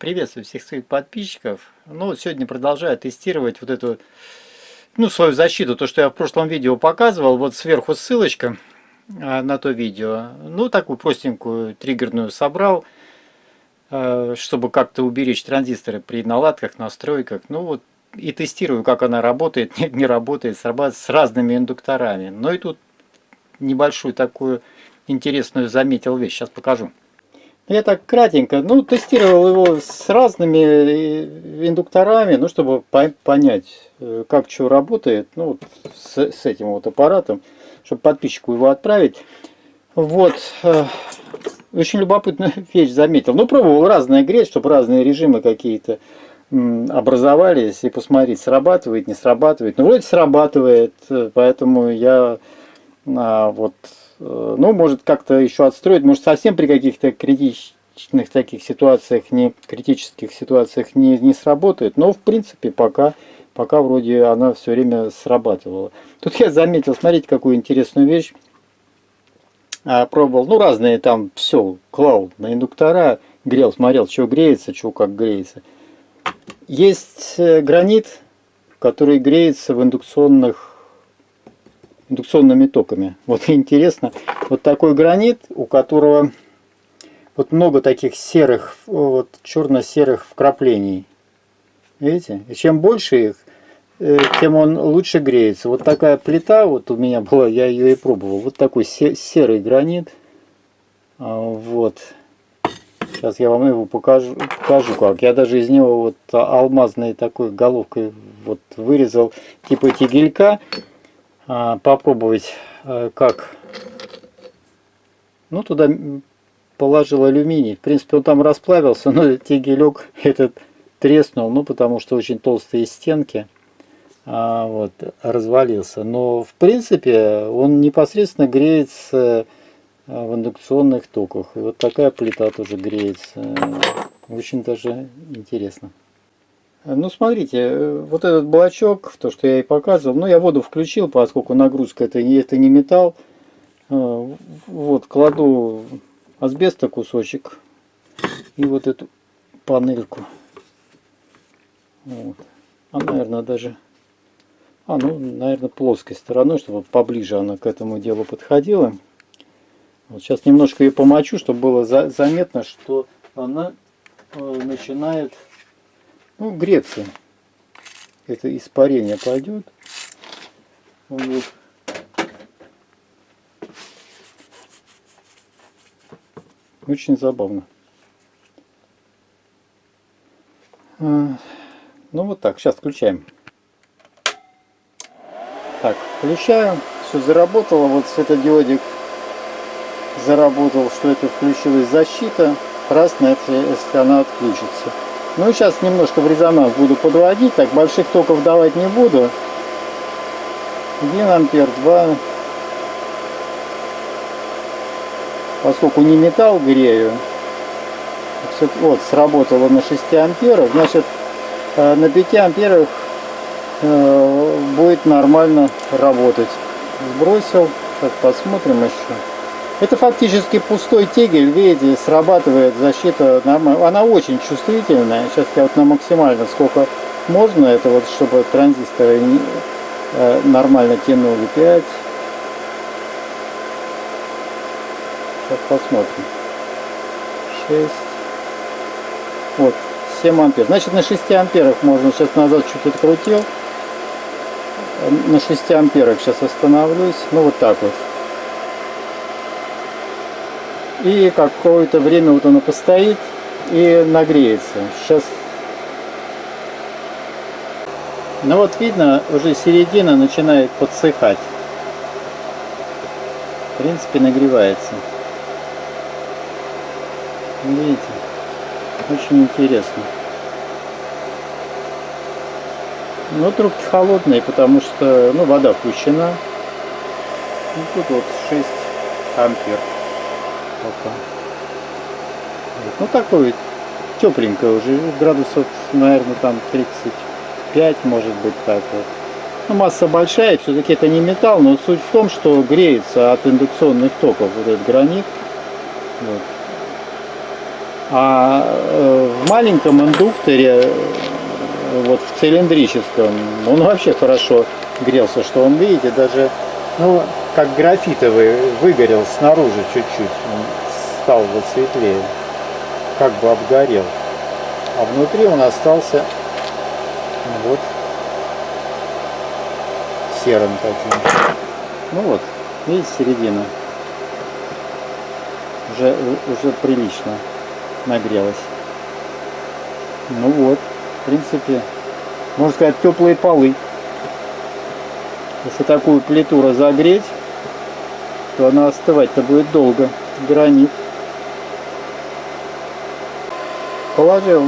Приветствую всех своих подписчиков. Ну, вот сегодня продолжаю тестировать вот эту, свою защиту. То, что я в прошлом видео показывал. Вот сверху ссылочка на то видео. Ну, такую простенькую триггерную собрал, чтобы как-то уберечь транзисторы при наладках, настройках. Ну, вот и тестирую, как она работает, не работает, срабатывает с разными индукторами. Ну, и тут небольшую такую интересную заметил вещь. Сейчас покажу. Я так кратенько, тестировал его с разными индукторами, чтобы понять, как что работает, с этим вот аппаратом, чтобы подписчику его отправить. Вот, очень любопытную вещь заметил. Пробовал разные греть, чтобы разные режимы какие-то образовались, и посмотреть, срабатывает, не срабатывает. Вроде срабатывает, поэтому я может как-то еще отстроить, может совсем при каких-то критичных таких ситуациях, критических ситуациях не сработает, но в принципе пока вроде она все время срабатывала. Тут я заметил, смотрите, какую интересную вещь. Пробовал, разные там все, клал на индуктора, грел, смотрел, что греется, что как греется. Есть гранит, который греется в индукционными токами. Вот интересно, вот такой гранит, у которого вот много таких серых, вот черно-серых вкраплений. Видите? И чем больше их, тем он лучше греется. Вот такая плита вот у меня была, я ее и пробовал. Вот такой серый гранит. Вот. Сейчас я вам его покажу как. Я даже из него вот алмазной такой головкой вот вырезал типа тигелька. Попробовать как. Туда положил алюминий. В принципе, он там расплавился, но тигелек этот треснул, потому что очень толстые стенки. Развалился. Но в принципе он непосредственно греется в индукционных токах. И вот такая плита тоже греется. Очень даже интересно. Смотрите, вот этот блочок, то, что я и показывал, я воду включил, поскольку нагрузка это не металл. Вот, кладу асбеста кусочек и вот эту панельку. Вот. Наверное, даже, наверное, плоской стороной, чтобы поближе она к этому делу подходила. Вот сейчас немножко ее помочу, чтобы было заметно, что она начинает греться. Это испарение пойдет. Вот. Очень забавно. Вот так. Сейчас включаем. Так, включаю. Все заработало. Вот светодиодик заработал, что это включилась защита. Красная, если она отключится. Сейчас немножко в резонанс буду подводить. Так, больших токов давать не буду. 1 ампер, 2. Поскольку не металл грею. Вот, сработало на 6 амперах. Значит, на 5 амперах будет нормально работать. Сбросил. Сейчас посмотрим еще. Это фактически пустой тегель, видите, срабатывает защита нормально. Она очень чувствительная. Сейчас я вот на максимально сколько можно, это вот чтобы транзисторы нормально тянули. 5. Сейчас посмотрим. 6. Вот, 7 ампер. Значит, на 6 амперах можно, сейчас назад чуть открутил. На 6 амперах сейчас остановлюсь. Вот так вот. И какое-то время вот оно постоит и нагреется. Сейчас. Вот видно, уже середина начинает подсыхать. В принципе, нагревается. Видите? Очень интересно. Трубки холодные, потому что вода включена. Тут вот 6 ампер. Такой тепленькое уже, градусов, наверное, там 35, может быть, так вот. Масса большая, все-таки это не металл, но суть в том, что греется от индукционных токов вот этот гранит. Вот. А в маленьком индукторе, вот в цилиндрическом, он вообще хорошо грелся, что он, видите, даже, ну, как графитовый, выгорел снаружи чуть-чуть, он стал вот светлее, как бы обгорел. А внутри он остался вот серым таким. Ну вот, видите, середина уже прилично нагрелась. Ну вот, в принципе, можно сказать, теплые полы. Если такую плиту разогреть, то она остывать-то будет долго. Гранит. Положил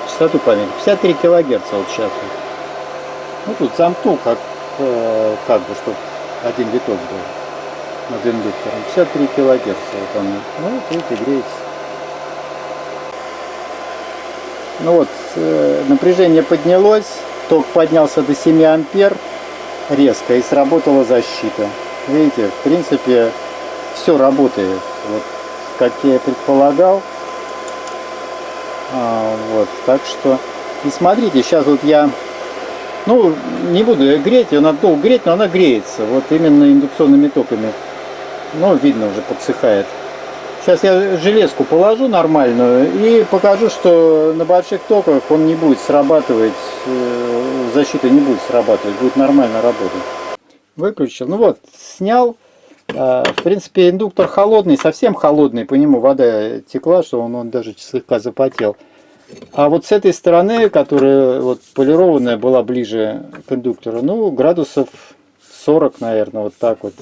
частоту памяти 53 килогерца вот сейчас. Ну тут замкнул как бы, чтобы один виток был над индуктором. 53 килогерца вот она. Ну вот видите, греется. Ну вот, напряжение поднялось, ток поднялся до 7 ампер резко и сработала защита. Видите, в принципе, все работает, вот, как я и предполагал. Вот, так что, и смотрите, сейчас вот я, ну, не буду ее греть, ее надо долго греть, но она греется, вот именно индукционными токами. Ну, видно, уже подсыхает. Сейчас я железку положу нормальную и покажу, что на больших токах он не будет срабатывать, защита не будет срабатывать, будет нормально работать. Выключил. Ну вот, снял. В принципе, индуктор холодный, совсем холодный, по нему вода текла, что он даже слегка запотел. А вот с этой стороны, которая вот полированная, была ближе к индуктору, ну, градусов 40, наверное, вот так вот.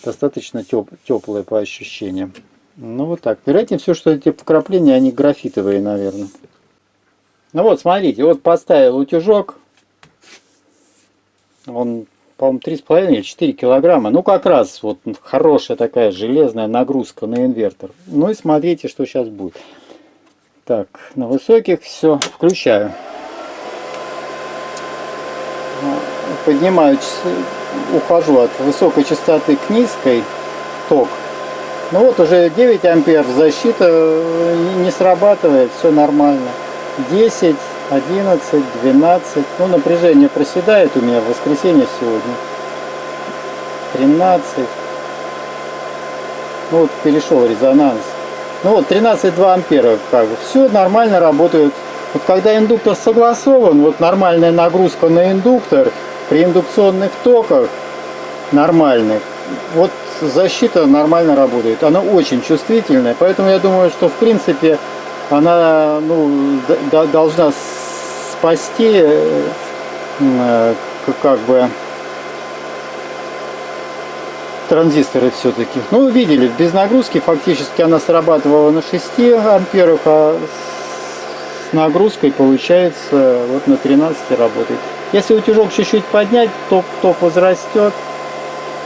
Достаточно теплые по ощущениям. Ну вот так. Вероятнее все, что эти вкрапления, они графитовые, наверное. Ну вот, смотрите, вот поставил утюжок. Он, по-моему, 3,5 или 4 килограмма. Ну, как раз вот хорошая такая железная нагрузка на инвертор. Ну и смотрите, что сейчас будет. Так, на высоких все. Включаю. Поднимаю, ухожу от высокой частоты к низкой, ток. Ну вот уже 9 ампер, защита не срабатывает, все нормально. 10, 11, 12, ну напряжение проседает у меня в воскресенье сегодня. 13, ну вот перешел резонанс. Ну вот 13,2 ампера, как бы, все нормально работает. Вот когда индуктор согласован, вот нормальная нагрузка на индуктор, при индукционных токах нормальных, вот защита нормально работает. Она очень чувствительная, поэтому я думаю, что в принципе она, ну, должна спасти как бы транзисторы все-таки. Ну, видели, без нагрузки фактически она срабатывала на 6 амперах, а с нагрузкой получается вот на 13 работает. Если утюжок чуть-чуть поднять, ток возрастет.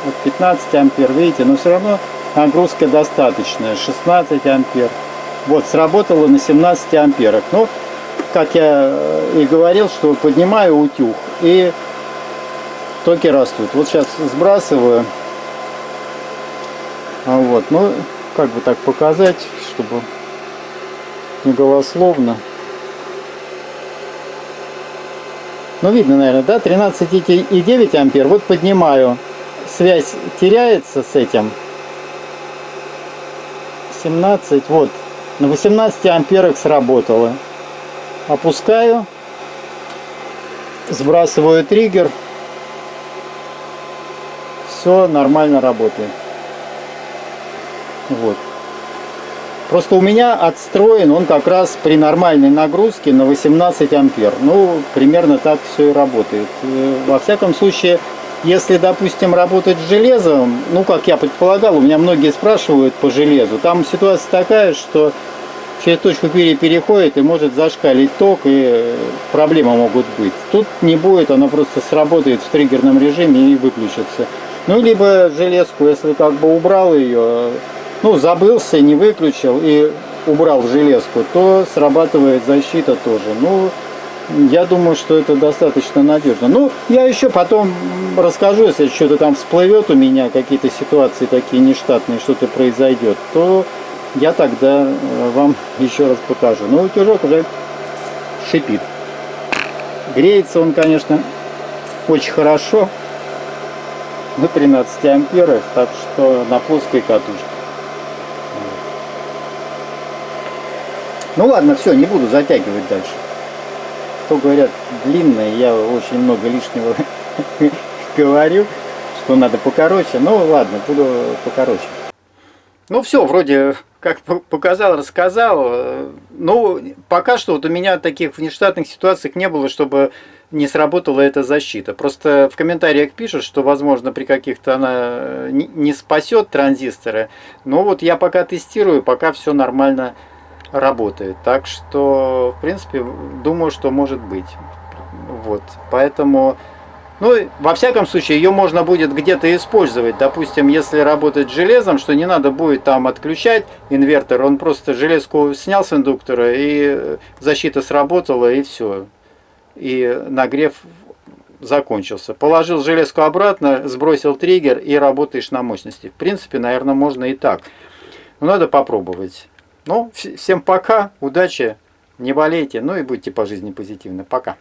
Вот 15 ампер, видите, но все равно нагрузка достаточная, 16 ампер. Вот, сработало на 17 амперах. Но, как я и говорил, что поднимаю утюг, и токи растут. Вот сейчас сбрасываю. Вот, ну, как бы так показать, чтобы не голословно. Ну, видно, наверное, да, 13,9 ампер. Вот поднимаю. Связь теряется с этим. 17, вот. На 18 амперах сработало. Опускаю. Сбрасываю триггер. Все нормально работает. Вот. Просто у меня отстроен он как раз при нормальной нагрузке на 18 ампер. Ну, примерно так все и работает. Во всяком случае, если, допустим, работать с железом, ну, как я предполагал, у меня многие спрашивают по железу, там ситуация такая, что через точку переходит и может зашкалить ток, и проблемы могут быть. Тут не будет, она просто сработает в триггерном режиме и выключится. Ну, либо железку, если как бы убрал ее, ну, забылся, не выключил и убрал в железку, то срабатывает защита тоже. Ну, я думаю, что это достаточно надежно. Ну, я еще потом расскажу, если что-то там всплывет у меня, какие-то ситуации такие нештатные, что-то произойдет, то я тогда вам еще раз покажу. Но утюжок уже шипит. Греется он, конечно, очень хорошо. На 13 амперах, так что на плоской катушке. Ну ладно, все, не буду затягивать дальше. То говорят, длинное, я очень много лишнего говорю, что надо покороче. Ну ладно, буду покороче. Ну все, вроде как показал, рассказал. Ну, пока что вот у меня таких внештатных ситуаций не было, чтобы не сработала эта защита. Просто в комментариях пишут, что, возможно, при каких-то она не спасет транзисторы. Но вот я пока тестирую, пока все нормально работает. Так что, в принципе, думаю, что может быть. Вот, поэтому... Ну, во всяком случае, ее можно будет где-то использовать. Допустим, если работать с железом, что не надо будет там отключать инвертор, он просто железку снял с индуктора, и защита сработала, и все. И нагрев закончился. Положил железку обратно, сбросил триггер и работаешь на мощности. В принципе, наверное, можно и так. Но надо попробовать. Ну, всем пока, удачи, не болейте, ну и будьте по жизни позитивны. Пока.